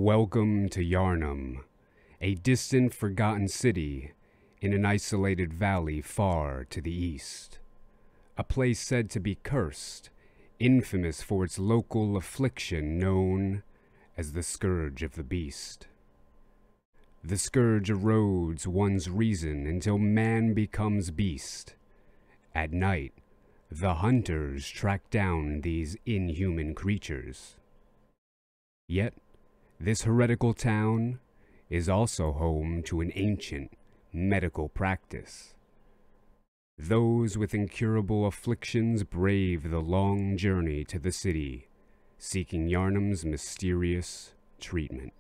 Welcome to Yharnam, a distant, forgotten city in an isolated valley far to the east. A place said to be cursed, infamous for its local affliction known as the Scourge of the Beast. The Scourge erodes one's reason until man becomes beast. At night, the hunters track down these inhuman creatures. Yet, this heretical town is also home to an ancient medical practice. Those with incurable afflictions brave the long journey to the city, seeking Yharnam's mysterious treatment.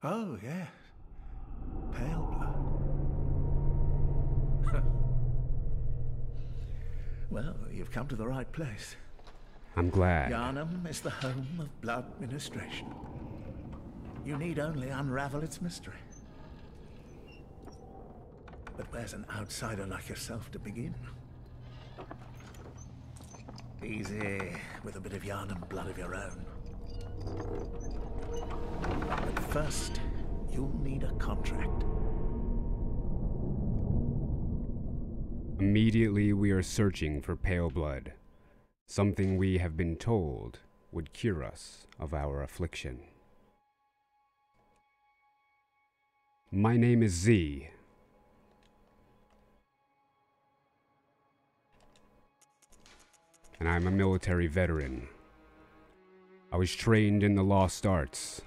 Oh, yes. Pale blood. Well, you've come to the right place. I'm glad. Yharnam is the home of blood ministration. You need only unravel its mystery. But where's an outsider like yourself to begin? Easy, with a bit of Yharnam blood of your own. But first, you'll need a contract. Immediately we are searching for pale blood, something we have been told would cure us of our affliction. My name is Z. And I'm a military veteran. I was trained in the lost arts.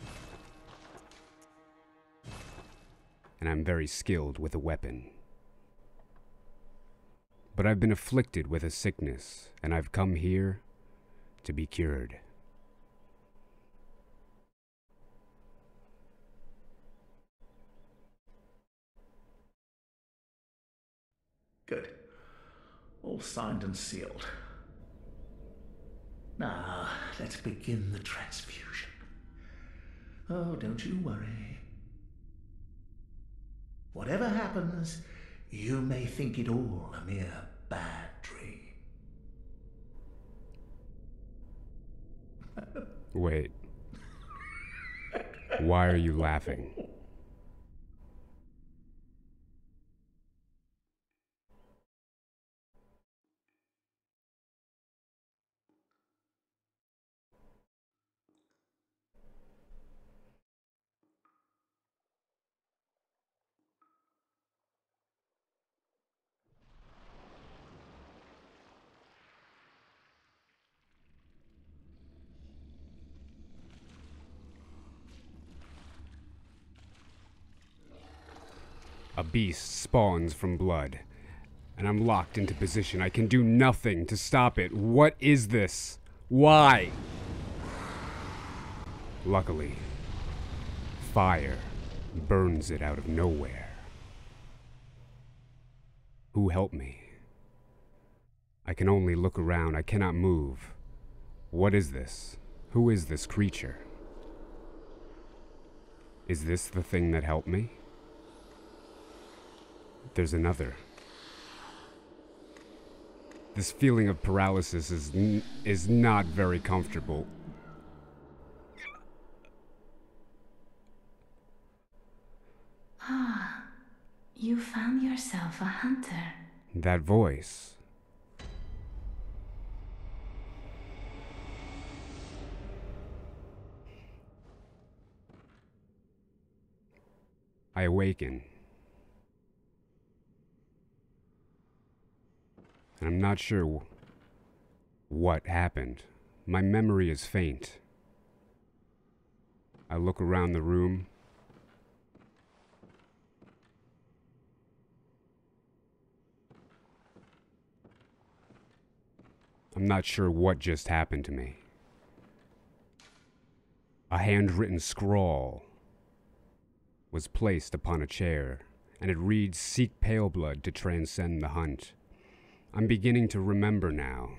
And I'm very skilled with a weapon. But I've been afflicted with a sickness, and I've come here to be cured. Good. All signed and sealed. Now, let's begin the transfusion. Oh, don't you worry. Whatever happens, you may think it all a mere bad dream. Wait. Why are you laughing? A beast spawns from blood, and I'm locked into position. I can do nothing to stop it. What is this? Why? Luckily, fire burns it out of nowhere. Who helped me? I can only look around. I cannot move. What is this? Who is this creature? Is this the thing that helped me? There's another. This feeling of paralysis is not very comfortable. Ah, you found yourself a hunter. That voice. I awaken. And I'm not sure what happened. My memory is faint. I look around the room. I'm not sure what just happened to me. A handwritten scrawl was placed upon a chair, and it reads, "Seek pale blood to transcend the hunt." I'm beginning to remember now.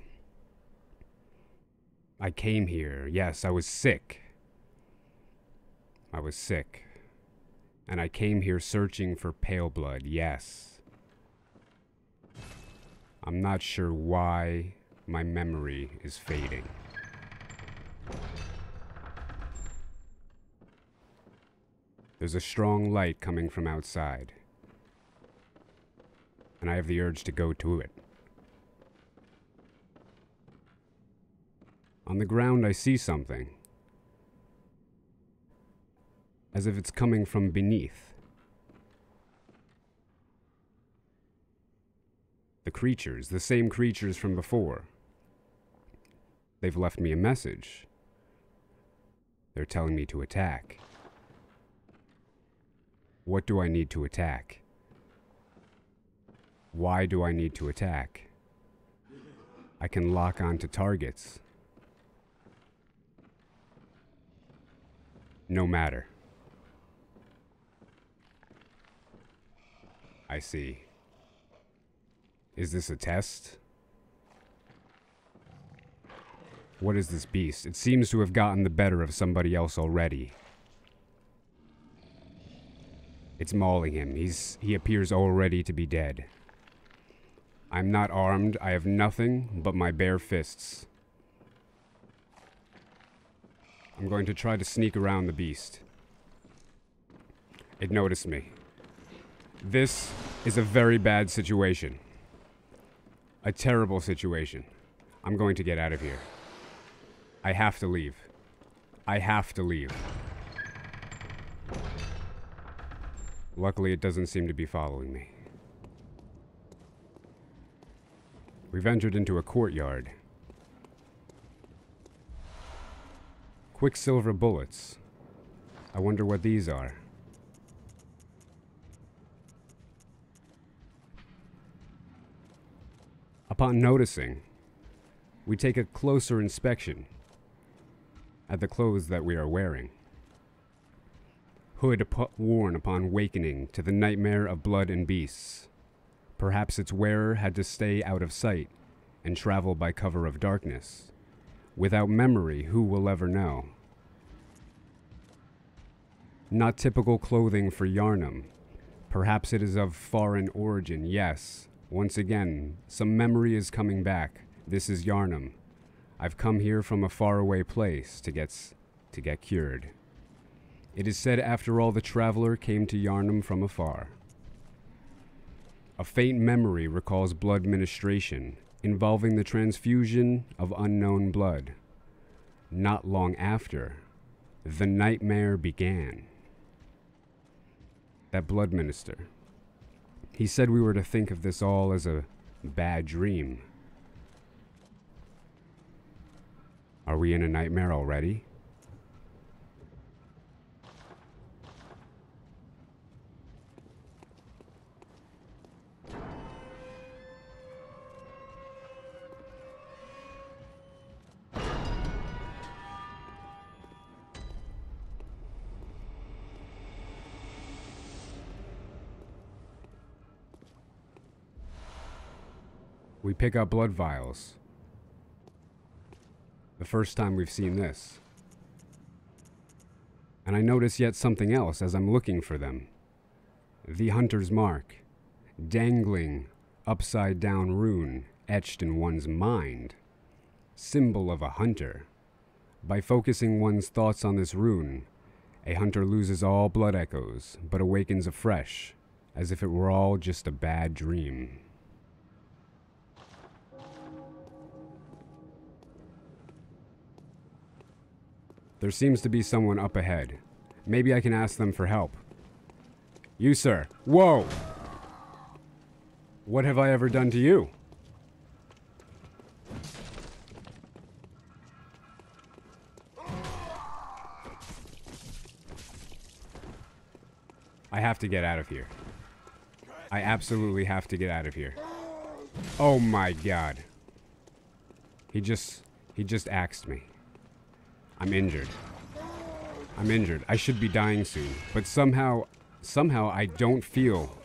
I came here, yes, I was sick. I was sick, and I came here searching for pale blood, yes. I'm not sure why my memory is fading. There's a strong light coming from outside, and I have the urge to go to it. On the ground, I see something, as if it's coming from beneath. The creatures, the same creatures from before. They've left me a message. They're telling me to attack. What do I need to attack? Why do I need to attack? I can lock onto targets. No matter. I see. Is this a test? What is this beast? It seems to have gotten the better of somebody else already. It's mauling him. He appears already to be dead. I'm not armed. I have nothing but my bare fists. I'm going to try to sneak around the beast. It noticed me. This is a very bad situation. A terrible situation. I'm going to get out of here. I have to leave. I have to leave. Luckily, it doesn't seem to be following me. We've entered into a courtyard. Quicksilver bullets. I wonder what these are. Upon noticing, we take a closer inspection at the clothes that we are wearing. Hood worn upon wakening to the nightmare of blood and beasts. Perhaps its wearer had to stay out of sight and travel by cover of darkness. Without memory, who will ever know? Not typical clothing for Yharnam. Perhaps it is of foreign origin, yes. Once again, some memory is coming back. This is Yharnam. I've come here from a faraway place to get cured. It is said, after all, the traveler came to Yharnam from afar. A faint memory recalls blood ministration, involving the transfusion of unknown blood. Not long after, the nightmare began. That blood minister. He said we were to think of this all as a bad dream. Are we in a nightmare already? We pick up blood vials. The first time we've seen this. And I notice yet something else as I'm looking for them. The hunter's mark. Dangling, upside down rune etched in one's mind. Symbol of a hunter. By focusing one's thoughts on this rune, a hunter loses all blood echoes, but awakens afresh, as if it were all just a bad dream. There seems to be someone up ahead. Maybe I can ask them for help. You, sir. Whoa! What have I ever done to you? I have to get out of here. I absolutely have to get out of here. Oh my god. He just axed me. I'm injured. I'm injured. I should be dying soon. But somehow I don't feel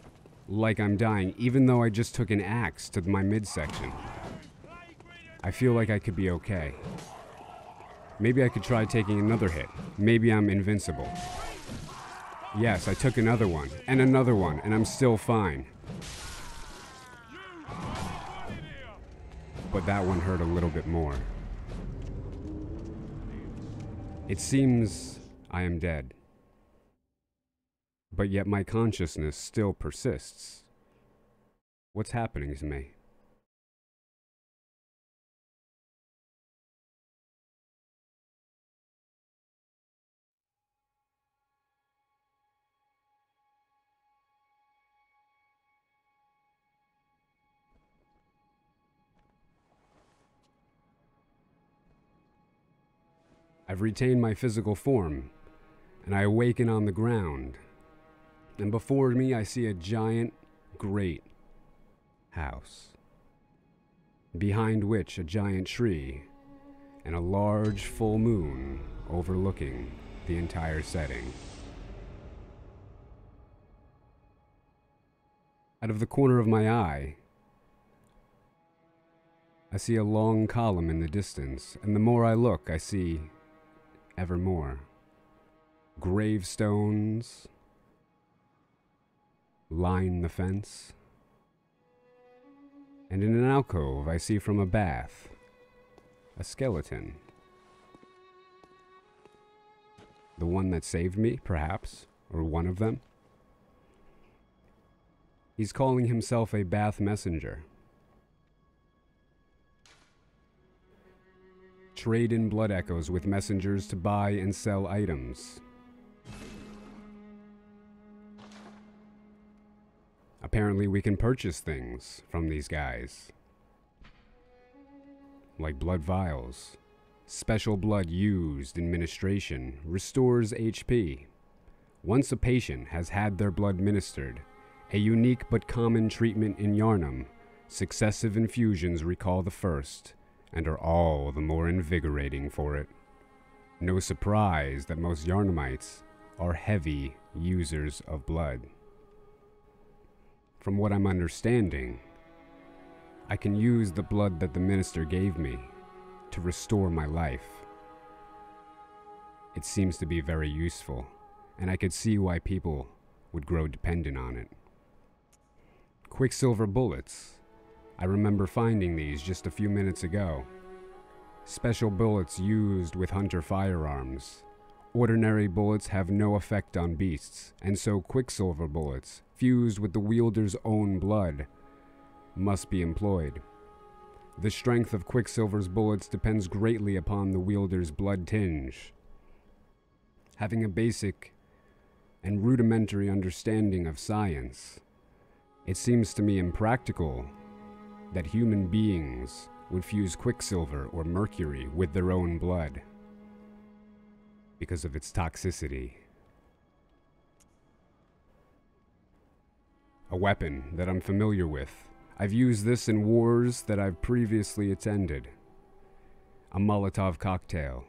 like I'm dying, even though I just took an axe to my midsection. I feel like I could be okay. Maybe I could try taking another hit. Maybe I'm invincible. Yes, I took another one, and I'm still fine. But that one hurt a little bit more. It seems I am dead. But yet my consciousness still persists. What's happening to me? I've retained my physical form, and I awaken on the ground, and before me I see a giant, great house, behind which a giant tree and a large full moon overlooking the entire setting. Out of the corner of my eye, I see a long column in the distance, and the more I look, I see ever more gravestones line the fence, and in an alcove I see from a bath a skeleton. The one that saved me, perhaps, or one of them. He's calling himself a bath messenger. Trade in blood echoes with messengers to buy and sell items. Apparently we can purchase things from these guys. Like blood vials. Special blood used in ministration restores HP. Once a patient has had their blood ministered, a unique but common treatment in Yharnam, successive infusions recall the first, and are all the more invigorating for it. No surprise that most Yharnamites are heavy users of blood. From what I'm understanding, I can use the blood that the minister gave me to restore my life. It seems to be very useful, and I could see why people would grow dependent on it. Quicksilver bullets. I remember finding these just a few minutes ago. Special bullets used with hunter firearms. Ordinary bullets have no effect on beasts, and so quicksilver bullets, fused with the wielder's own blood, must be employed. The strength of Quicksilver's bullets depends greatly upon the wielder's blood tinge. Having a basic and rudimentary understanding of science, it seems to me impractical that human beings would fuse quicksilver or mercury with their own blood because of its toxicity. A weapon that I'm familiar with. I've used this in wars that I've previously attended. A Molotov cocktail.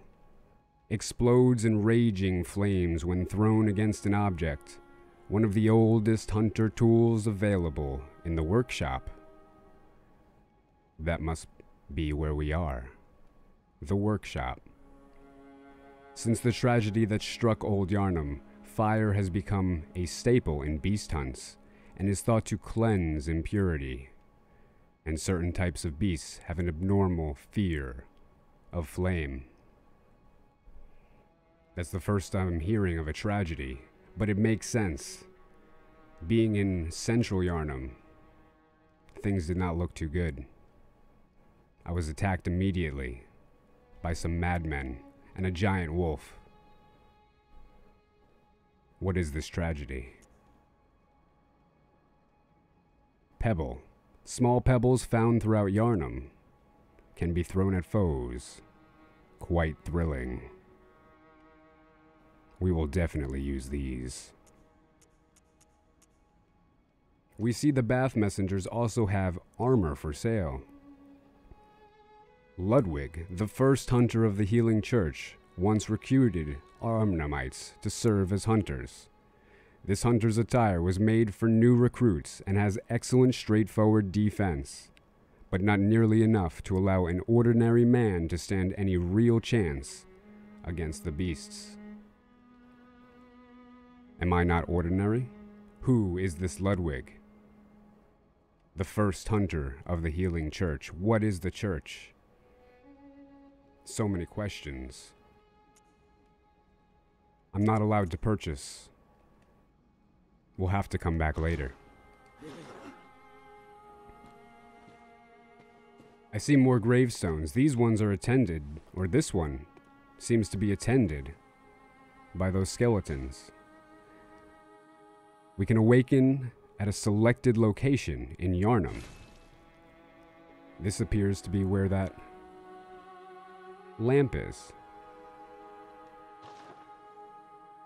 Explodes in raging flames when thrown against an object. One of the oldest hunter tools available in the workshop. That must be where we are. The workshop. Since the tragedy that struck old Yharnam, fire has become a staple in beast hunts and is thought to cleanse impurity. And certain types of beasts have an abnormal fear of flame. That's the first time I'm hearing of a tragedy, but it makes sense. Being in central Yharnam, things did not look too good. I was attacked immediately by some madmen and a giant wolf. What is this tragedy? Pebble. Small pebbles found throughout Yharnam can be thrown at foes. Quite thrilling. We will definitely use these. We see the bath messengers also have armor for sale. Ludwig, the first hunter of the Healing Church, once recruited Yharnamites to serve as hunters. This hunter's attire was made for new recruits and has excellent straightforward defense, but not nearly enough to allow an ordinary man to stand any real chance against the beasts. Am I not ordinary? Who is this Ludwig? The first hunter of the healing church. What is the church? So many questions. I'm not allowed to purchase. We'll have to come back later. I see more gravestones. These ones are attended, or this one seems to be attended by those skeletons. We can awaken at a selected location in Yharnam. This appears to be where that lamp is.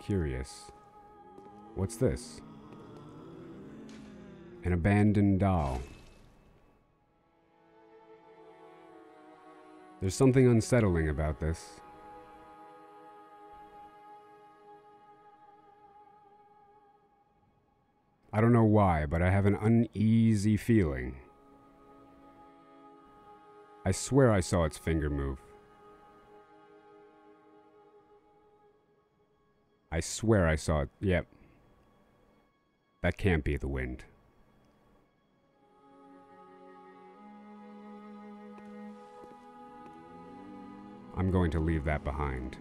Curious. What's this? An abandoned doll. There's something unsettling about this. I don't know why, but I have an uneasy feeling. I swear I saw its finger move. I swear I saw it. Yep. That can't be the wind. I'm going to leave that behind.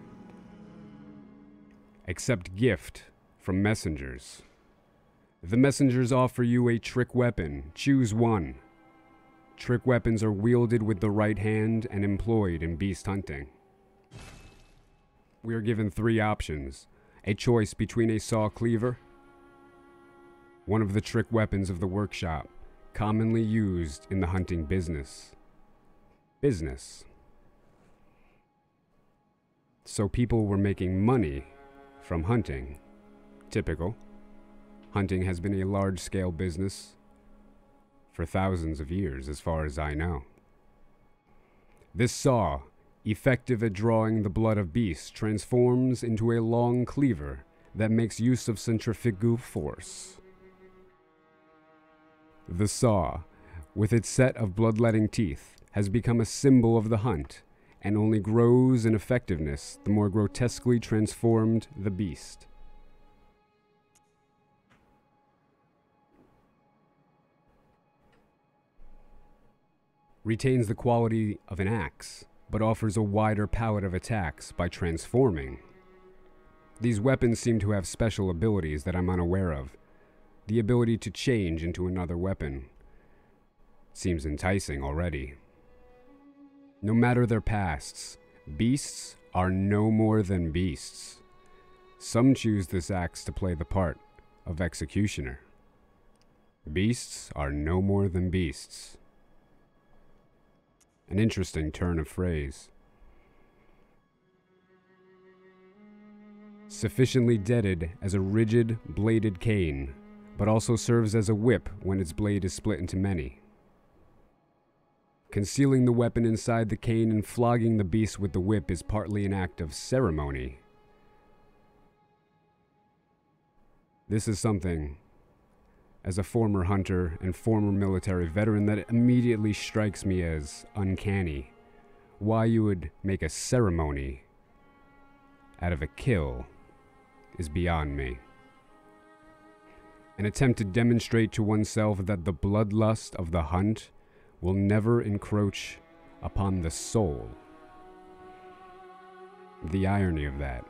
Accept gift from messengers. The messengers offer you a trick weapon. Choose one. Trick weapons are wielded with the right hand and employed in beast hunting. We are given 3 options. A choice between a saw cleaver, one of the trick weapons of the workshop, commonly used in the hunting business. So people were making money from hunting. Typical. Hunting has been a large-scale business for thousands of years, as far as I know. This saw, effective at drawing the blood of beasts, transforms into a long cleaver that makes use of centrifugal force. The saw, with its set of bloodletting teeth, has become a symbol of the hunt, and only grows in effectiveness the more grotesquely transformed the beast. Retains the quality of an axe, but offers a wider palette of attacks by transforming. These weapons seem to have special abilities that I'm unaware of. The ability to change into another weapon seems enticing already. No matter their pasts, beasts are no more than beasts. Some choose this axe to play the part of executioner. Beasts are no more than beasts. An interesting turn of phrase. Sufficiently deaded as a rigid, bladed cane, but also serves as a whip when its blade is split into many. Concealing the weapon inside the cane and flogging the beast with the whip is partly an act of ceremony. This is something, as a former hunter and former military veteran, that immediately strikes me as uncanny. Why you would make a ceremony out of a kill is beyond me. An attempt to demonstrate to oneself that the bloodlust of the hunt will never encroach upon the soul. The irony of that.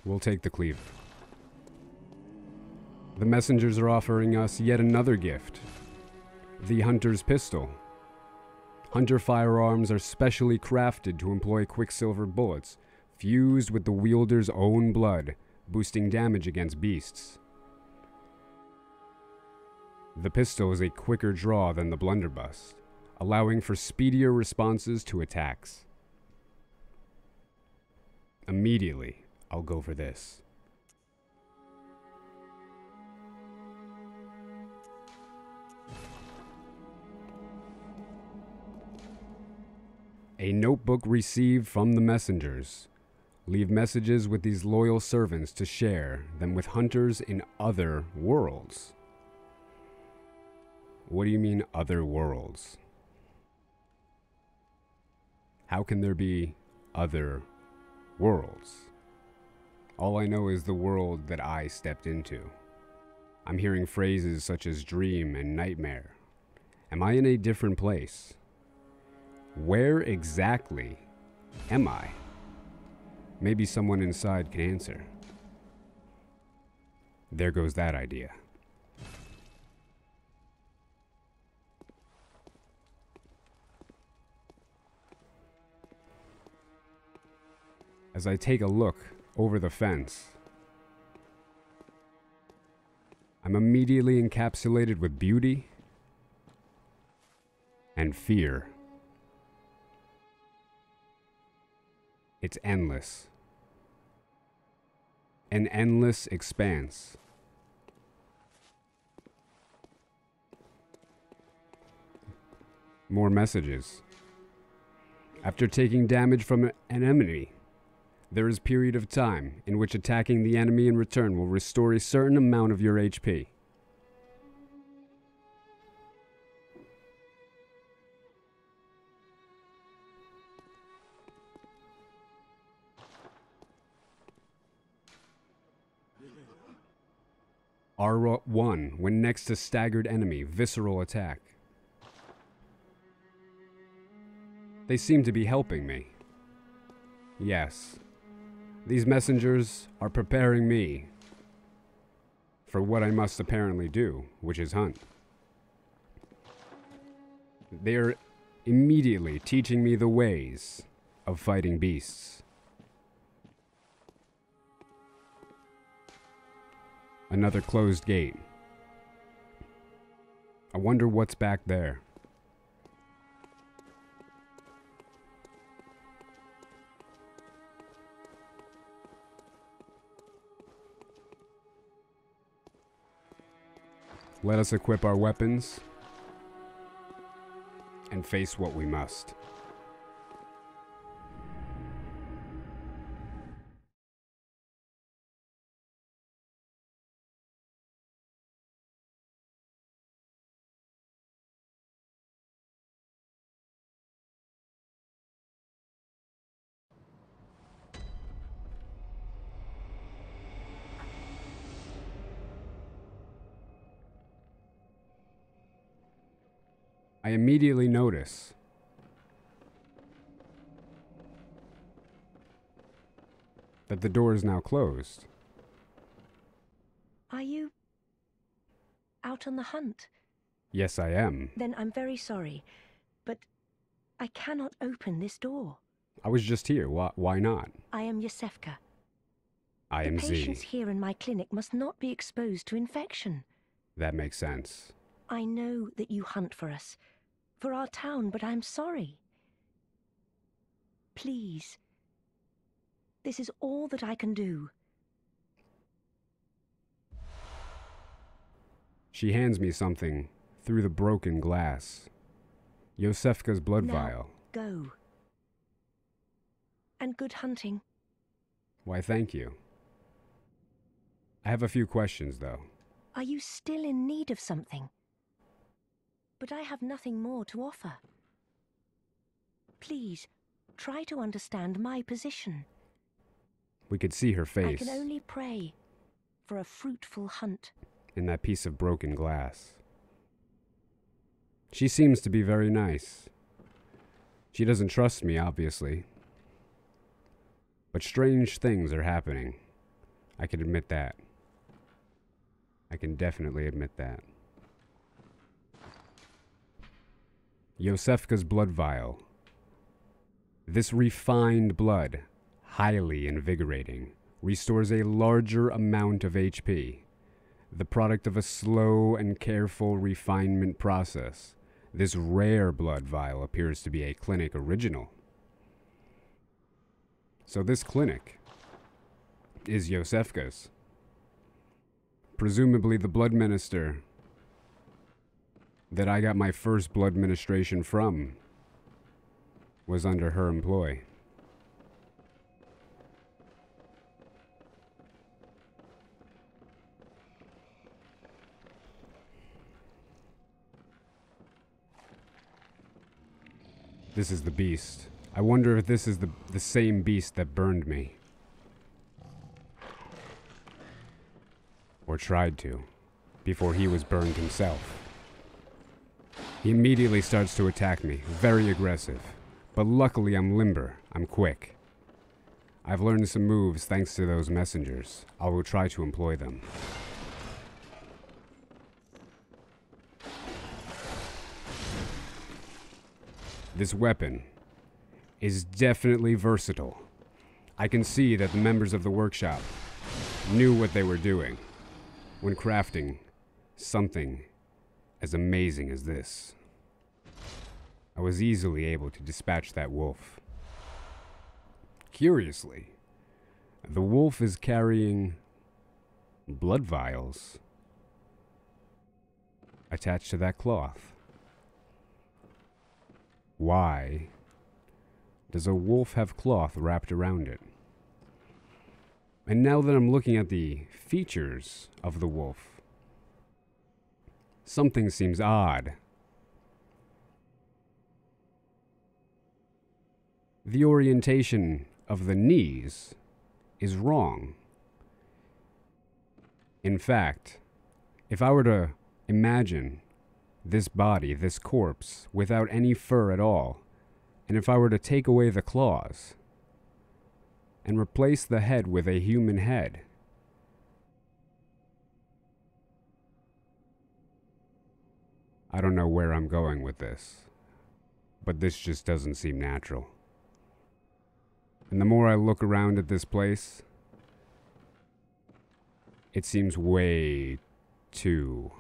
We'll take the cleaver. The messengers are offering us yet another gift. The hunter's pistol. Hunter firearms are specially crafted to employ quicksilver bullets, fused with the wielder's own blood, boosting damage against beasts. The pistol is a quicker draw than the blunderbuss, allowing for speedier responses to attacks. Immediately, I'll go for this. A notebook received from the messengers. Leave messages with these loyal servants to share them with hunters in other worlds. What do you mean, other worlds? How can there be other worlds? All I know is the world that I stepped into. I'm hearing phrases such as dream and nightmare. Am I in a different place? Where exactly am I? Maybe someone inside can answer. There goes that idea. As I take a look over the fence, I'm immediately encapsulated with beauty and fear. It's endless. An endless expanse. More messages. After taking damage from an enemy, there is a period of time in which attacking the enemy in return will restore a certain amount of your HP. R1 when next to staggered enemy, visceral attack. They seem to be helping me. Yes. These messengers are preparing me for what I must apparently do, which is hunt. They are immediately teaching me the ways of fighting beasts. Another closed gate. I wonder what's back there. Let us equip our weapons and face what we must. I immediately notice that the door is now closed. Are you out on the hunt? Yes, I am. Then I'm very sorry, but I cannot open this door. I was just here. Why not? I am Yosefka. I am The patients Z. here in my clinic must not be exposed to infection. That makes sense. I know that you hunt for us, for our town, but I'm sorry. Please. This is all that I can do. She hands me something through the broken glass. Yosefka's blood Now, vial. go. And good hunting. Why, thank you. I have a few questions, though. Are you still in need of something? But I have nothing more to offer. Please, try to understand my position. We could see her I face can only pray for a fruitful hunt. in that piece of broken glass. She seems to be very nice. She doesn't trust me, obviously. But strange things are happening. I can admit that. I can definitely admit that. Yosefka's blood vial. This refined blood, highly invigorating, restores a larger amount of HP. The product of a slow and careful refinement process. This rare blood vial appears to be a clinic original. So this clinic is Yosefka's. Presumably the blood minister that I got my first blood ministration from was under her employ. This is the beast I wonder if this is the same beast that burned me. Or tried to, before he was burned himself. He immediately starts to attack me, very aggressive. But luckily I'm limber, I'm quick. I've learned some moves thanks to those messengers. I will try to employ them. This weapon is definitely versatile. I can see that the members of the workshop knew what they were doing when crafting something as amazing as this. I was easily able to dispatch that wolf. Curiously, the wolf is carrying blood vials attached to that cloth. Why does a wolf have cloth wrapped around it? And now that I'm looking at the features of the wolf, something seems odd. The orientation of the knees is wrong. In fact, if I were to imagine this body, this corpse, without any fur at all, and if I were to take away the claws and replace the head with a human head, I don't know where I'm going with this, but this just doesn't seem natural. And the more I look around at this place, it seems way too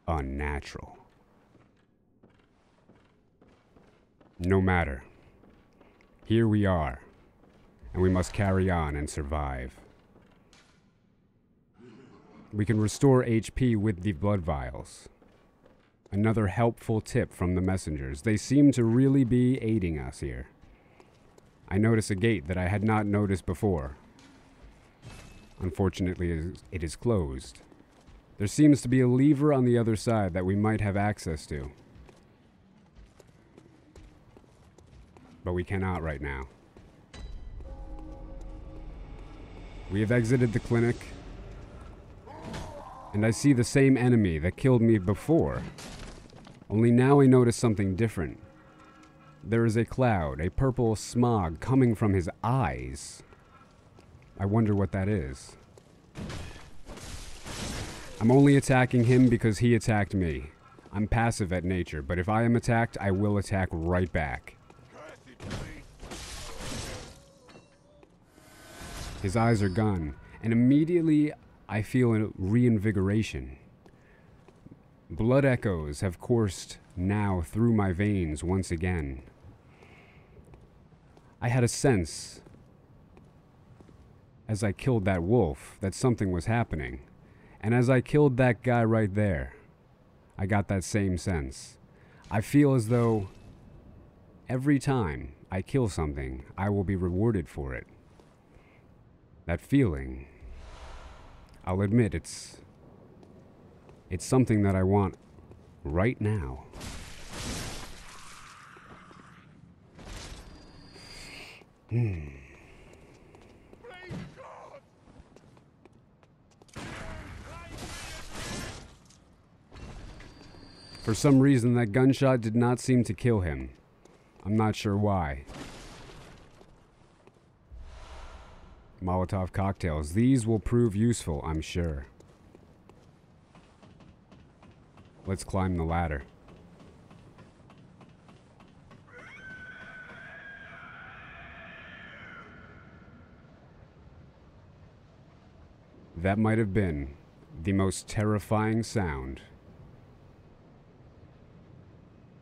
unnatural. No matter. Here we are, and we must carry on and survive. We can restore HP with the blood vials. Another helpful tip from the messengers. They seem to really be aiding us here. I notice a gate that I had not noticed before. Unfortunately, it is closed. There seems to be a lever on the other side that we might have access to. But we cannot right now. We have exited the clinic, and I see the same enemy that killed me before. Only now I notice something different. There is a cloud, a purple smog coming from his eyes. I wonder what that is. I'm only attacking him because he attacked me. I'm passive at nature, but if I am attacked, I will attack right back. His eyes are gone, and immediately I feel a reinvigoration. Blood echoes have coursed now through my veins once again. I had a sense, as I killed that wolf, that something was happening. And as I killed that guy right there, I got that same sense. I feel as though every time I kill something, I will be rewarded for it. That feeling, I'll admit it's something that I want right now. For some reason, that gunshot did not seem to kill him. I'm not sure why. Molotov cocktails. These will prove useful, I'm sure. Let's climb the ladder. That might have been the most terrifying sound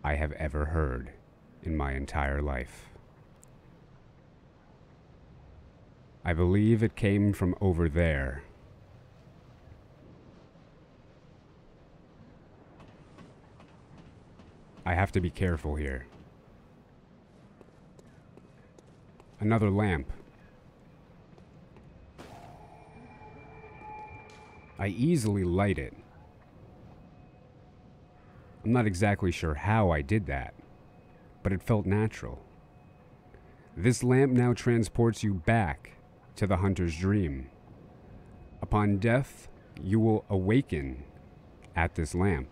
I have ever heard in my entire life. I believe it came from over there. I have to be careful here. Another lamp. I easily light it. I'm not exactly sure how I did that, but it felt natural. This lamp now transports you back to the hunter's dream. Upon death, you will awaken at this lamp.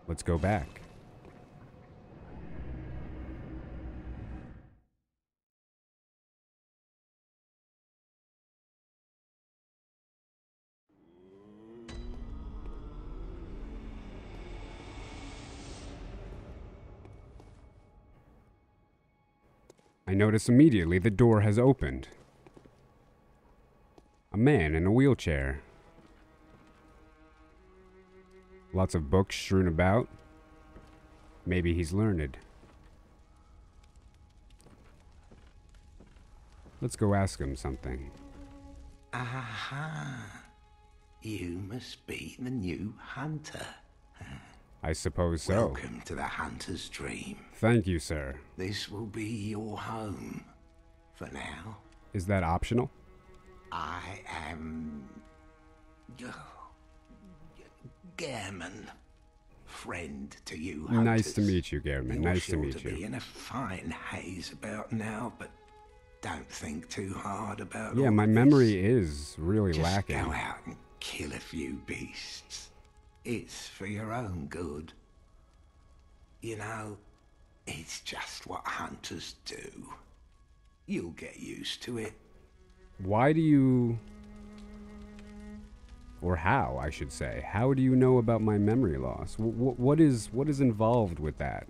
Let's go back. I notice immediately the door has opened. A man in a wheelchair. Lots of books strewn about. Maybe he's learned. Let's go ask him something. Aha! You must be the new hunter. I suppose so. Welcome to the hunter's dream. Thank you, sir. This will be your home. For now. Is that optional? I am... Gehrman. Friend to you hunters. Nice to meet you, Gehrman. Nice to meet you. You're sure to be in a fine haze about now, but don't think too hard about Yeah, all my this. memory is really Just lacking. go out and kill a few beasts. It's for your own good. You know, it's just what hunters do. You'll get used to it. Why do you... Or how, I should say. How do you know about my memory loss? What is involved with that?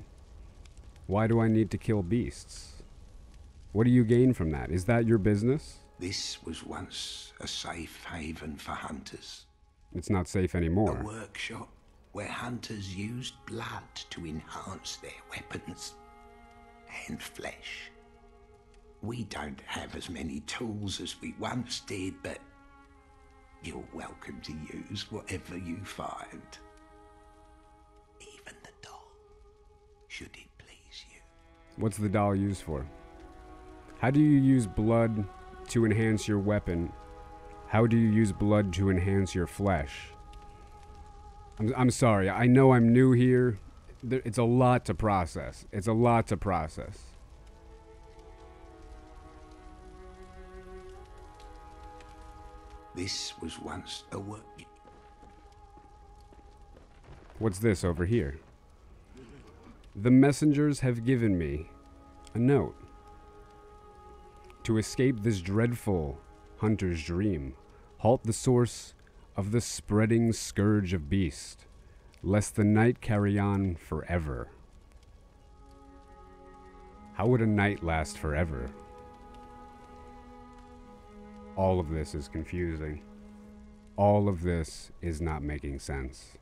Why do I need to kill beasts? What do you gain from that? Is that your business? This was once a safe haven for hunters. It's not safe anymore. A workshop where hunters used blood to enhance their weapons and flesh. We don't have as many tools as we once did, but you're welcome to use whatever you find. Even the doll, should it please you. What's the doll used for? How do you use blood to enhance your weapon? How do you use blood to enhance your flesh? I'm sorry, I know I'm new here. It's a lot to process. It's a lot to process. This was once a work... What's this over here? The messengers have given me a note. To escape this dreadful hunter's dream, halt the source of the spreading scourge of beast, lest the night carry on forever. How would a night last forever? All of this is confusing. All of this is not making sense.